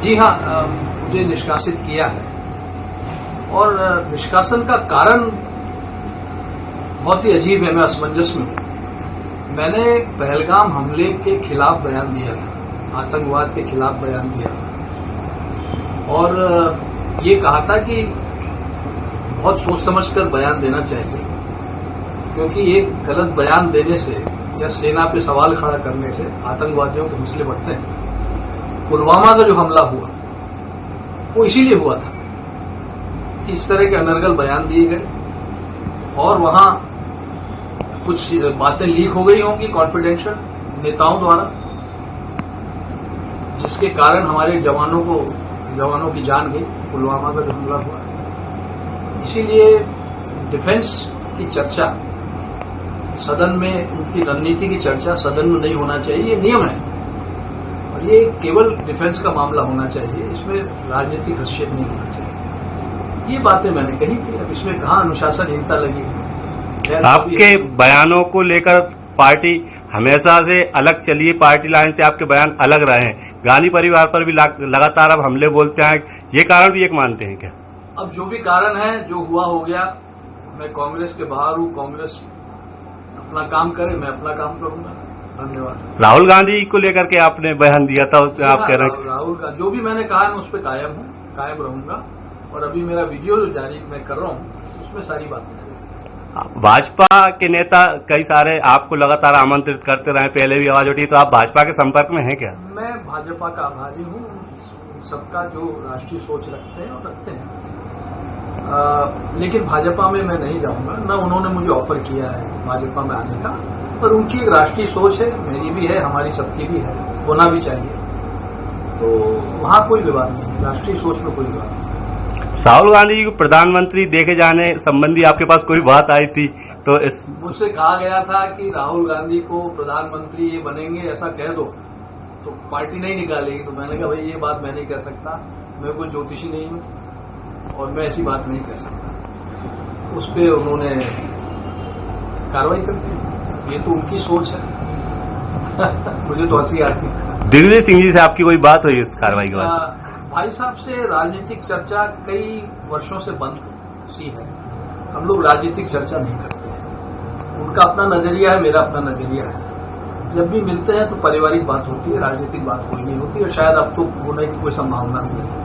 जी हाँ, मुझे निष्कासित किया है और निष्कासन का कारण बहुत ही अजीब है। मैं असमंजस में हूँ। मैंने पहलगाम हमले के खिलाफ बयान दिया था, आतंकवाद के खिलाफ बयान दिया था और ये कहा था कि बहुत सोच समझकर बयान देना चाहिए, क्योंकि एक गलत बयान देने से या सेना पे सवाल खड़ा करने से आतंकवादियों के हौसले बढ़ते हैं। पुलवामा का जो हमला हुआ वो इसीलिए हुआ था कि इस तरह के अनर्गल बयान दिए गए और वहां कुछ बातें लीक हो गई होंगी कॉन्फिडेंशियल नेताओं द्वारा, जिसके कारण हमारे जवानों की जान गई। पुलवामा का जो हमला हुआ, इसीलिए डिफेंस की चर्चा सदन में, उनकी रणनीति की चर्चा सदन में नहीं होना चाहिए, ये नियम है और ये केवल डिफेंस का मामला होना चाहिए, इसमें राजनीतिक हस्तक्षेप नहीं होना चाहिए। ये बातें मैंने कही थी। अब इसमें कहाँ अनुशासनहीनता लगी? आपके बयानों को लेकर पार्टी हमेशा से अलग चली है, पार्टी लाइन से आपके बयान अलग रहे हैं। गांधी परिवार पर भी लगातार अब हमले बोलते हैं, ये कारण भी एक मानते हैं क्या? अब जो भी कारण है, जो हुआ हो गया। मैं कांग्रेस के बाहर हूँ, कांग्रेस अपना काम करे, मैं अपना काम करूंगा। धन्यवाद। राहुल गांधी को लेकर के आपने बयान दिया था, उससे आप कह रहे हैं? राहुल का जो भी मैंने कहा मैं उस पर कायम रहूंगा और अभी मेरा वीडियो जो जारी मैं कर रहा हूँ उसमें सारी बातें। भाजपा के नेता कई सारे आपको लगातार आमंत्रित करते रहे, पहले भी आवाज उठी, तो आप भाजपा के संपर्क में हैं क्या? मैं भाजपा का आभारी हूँ, सबका जो राष्ट्रीय सोच रखते हैं और रखते हैं, लेकिन भाजपा में मैं नहीं जाऊंगा। न उन्होंने मुझे ऑफर किया है भाजपा में आने का, पर उनकी एक राष्ट्रीय सोच है, मेरी भी है, हमारी सबकी भी है, होना भी चाहिए। तो वहां कोई विवाद नहीं है, राष्ट्रीय सोच में कोई विवाद नहीं। राहुल गांधी जी को प्रधानमंत्री देखे जाने संबंधी आपके पास कोई बात आई थी तो मुझसे कहा गया था कि राहुल गांधी को प्रधानमंत्री ये बनेंगे ऐसा कह दो तो पार्टी नहीं निकालेगी। तो मैंने कहा भाई ये बात मैं नहीं कह सकता, मैं कोई ज्योतिषी नहीं हूं और मैं ऐसी बात नहीं कह सकता। उस पर उन्होंने कार्रवाई कर दी। ये तो उनकी सोच है। मुझे तो हंसी आती। दिग्विजय सिंह जी से आपकी कोई बात हुई इस कार्रवाई के बाद? भाई साहब से राजनीतिक चर्चा कई वर्षों से बंद सी है। हम लोग राजनीतिक चर्चा नहीं करते हैं। उनका अपना नजरिया है, मेरा अपना नजरिया है। जब भी मिलते हैं तो पारिवारिक बात होती है, राजनीतिक बात कोई नहीं होती और शायद अब तो होने की कोई संभावना नहीं है।